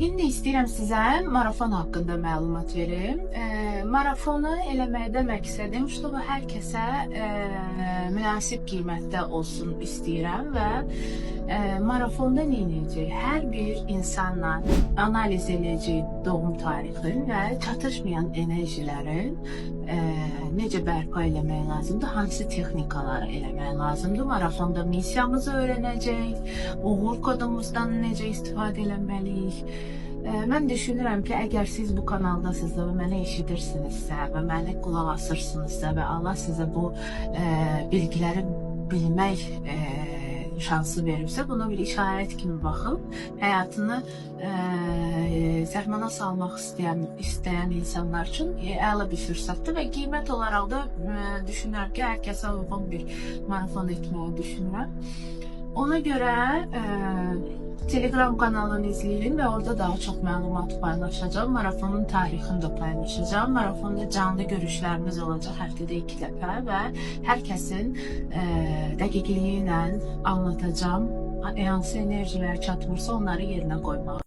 İndi istəyirəm sizə marafon haqqında məlumat verim. Marafonu eləməkdə məqsədim чтобы hər kəsə münasib qiymətdə olsun istəyirəm və marafonda nə edəcək? Hər bir insanla analiz edəcək doğum tarixin və çatışmayan enerjilərin necə bərpa eləmək lazımdır, hansı texnikaları eləmək lazımdır. Marafonda missiyamızı öyrənəcək, uğur kodumuzdan necə istifadə eləməliyik. Mən düşünürəm ki, əgər siz bu kanaldasınızsa və məni eşidirsinizsə və məni qulaq asırsınızsa və Allah sizə bu bilgiləri bilmək şansı verirsə, buna bir işarət kimi baxıb, həyatını sərmana salmaq istəyən insanlar üçün əla bir fürsətdir və qiymət olaraq da düşünürəm ki, hər kəsə uyğun bir marafon etməyi düşünürəm. Ona görə Telegram kanalını izləyin və orada daha çox məlumat paylaşacağım. Marafonun tarixini də paylaşacağım. Marafonda canlı görüşlərimiz olacaq həftədə 2 dəfə və hər kəsin dəqiqliyi ilə anlatacağım. Hansı enerjilər çatmırsa onları yerinə qoymağı.